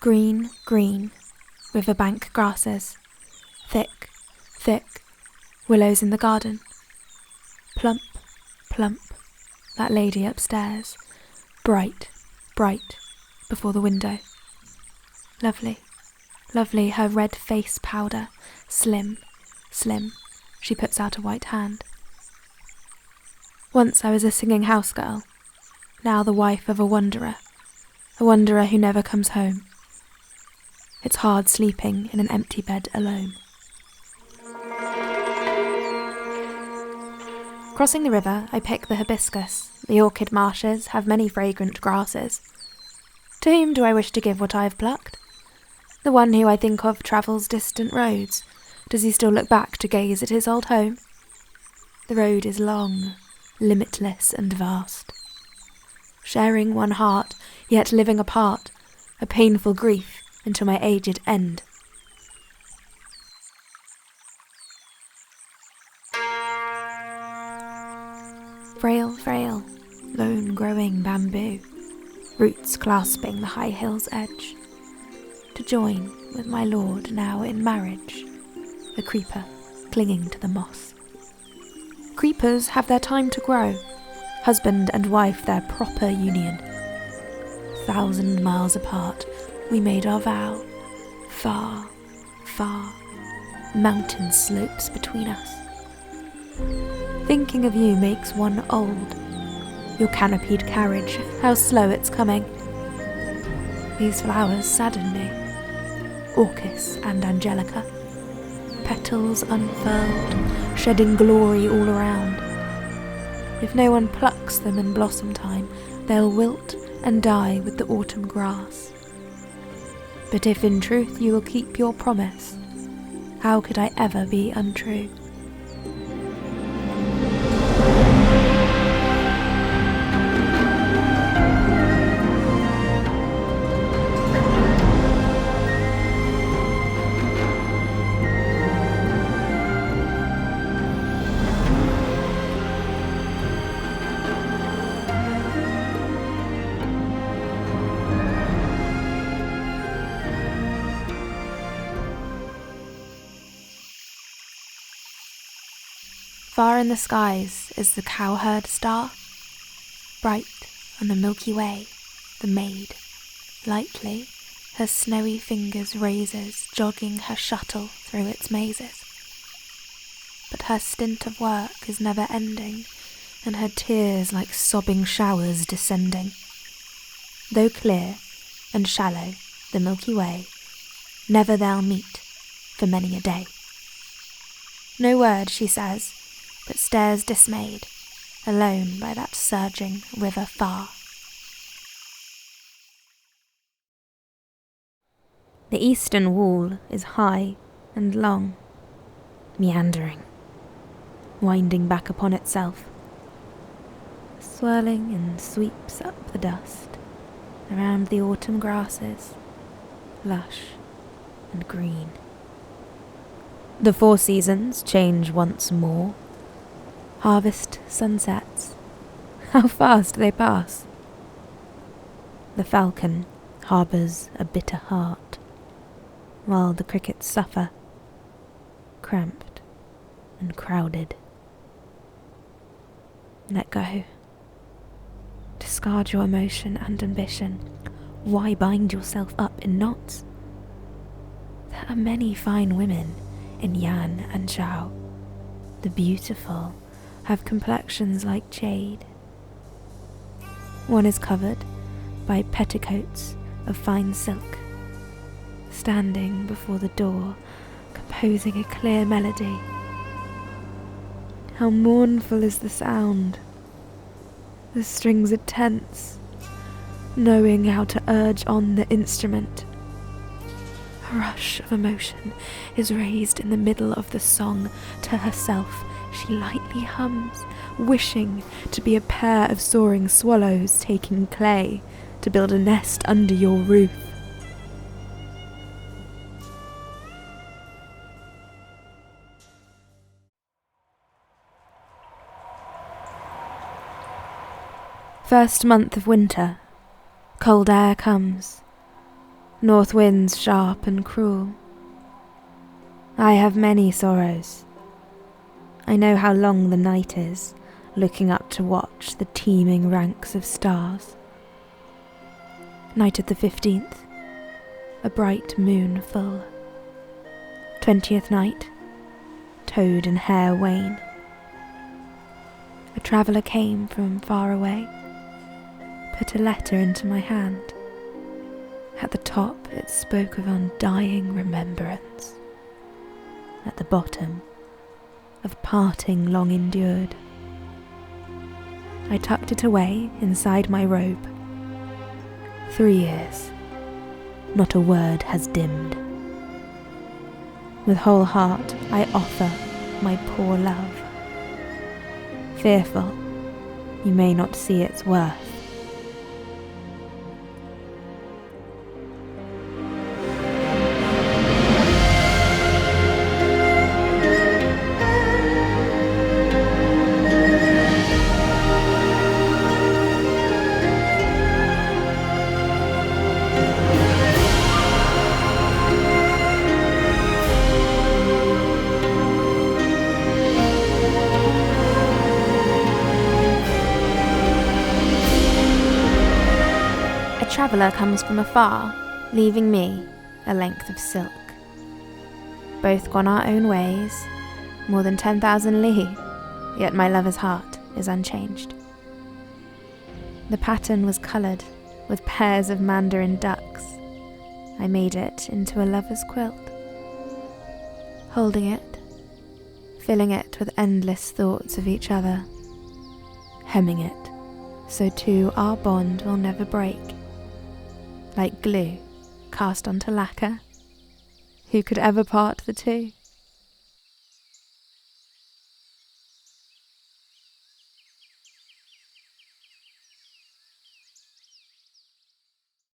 Green, green, riverbank grasses, thick, thick, willows in the garden. Plump, plump, that lady upstairs, bright, bright, before the window. Lovely, lovely, her red face powder, slim, slim, she puts out a white hand. Once I was a singing house girl, now the wife of a wanderer who never comes home. It's hard sleeping in an empty bed alone. Crossing the river, I pick the hibiscus. The orchid marshes have many fragrant grasses. To whom do I wish to give what I have plucked? The one who I think of travels distant roads. Does he still look back to gaze at his old home? The road is long, limitless and vast. Sharing one heart, yet living apart, a painful grief until my aged end. Frail, frail, lone growing bamboo, roots clasping the high hill's edge, to join with my lord now in marriage, the creeper clinging to the moss. Creepers have their time to grow, husband and wife their proper union. 1,000 miles apart we made our vow, far, far, mountain slopes between us. Thinking of you makes one old. Your canopied carriage, how slow it's coming. These flowers sadden me. Orchis and angelica. Petals unfurled, shedding glory all around. If no one plucks them in blossom time, they'll wilt and die with the autumn grass. But if in truth you will keep your promise, how could I ever be untrue? Far in the skies is the cowherd star, bright on the Milky Way, the maid, lightly her snowy fingers raises, jogging her shuttle through its mazes. But her stint of work is never ending, and her tears like sobbing showers descending. Though clear and shallow the Milky Way, never they'll meet for many a day. No word she says, but stares dismayed, alone by that surging river far. The eastern wall is high and long, meandering, winding back upon itself, swirling and sweeps up the dust around the autumn grasses, lush and green. The 4 seasons change once more. Harvest sunsets, how fast they pass. The falcon harbours a bitter heart, while the crickets suffer, cramped and crowded. Let go. Discard your emotion and ambition. Why bind yourself up in knots? There are many fine women in Yan and Chao. The beautiful have complexions like jade. One is covered by petticoats of fine silk, standing before the door, composing a clear melody. How mournful is the sound. The strings are tense, knowing how to urge on the instrument. A rush of emotion is raised in the middle of the song. To herself she lightly hums, wishing to be a pair of soaring swallows taking clay to build a nest under your roof. First month of winter, cold air comes. north winds sharp and cruel. I have many sorrows. I know how long the night is, looking up to watch the teeming ranks of stars. Night of the 15th, a bright moon full. 20th night, toad and hare wane. A traveller came from far away, put a letter into my hand. At the top it spoke of undying remembrance. At the bottom, of parting long endured. I tucked it away inside my robe. 3 years, not a word has dimmed. With whole heart I offer my poor love, fearful you may not see its worth. A traveller comes from afar, leaving me a length of silk. Both gone our own ways, more than 10,000 li, yet my lover's heart is unchanged. The pattern was coloured with pairs of mandarin ducks. I made it into a lover's quilt. Holding it, filling it with endless thoughts of each other, hemming it, so too our bond will never break. Like glue cast onto lacquer, who could ever part the two?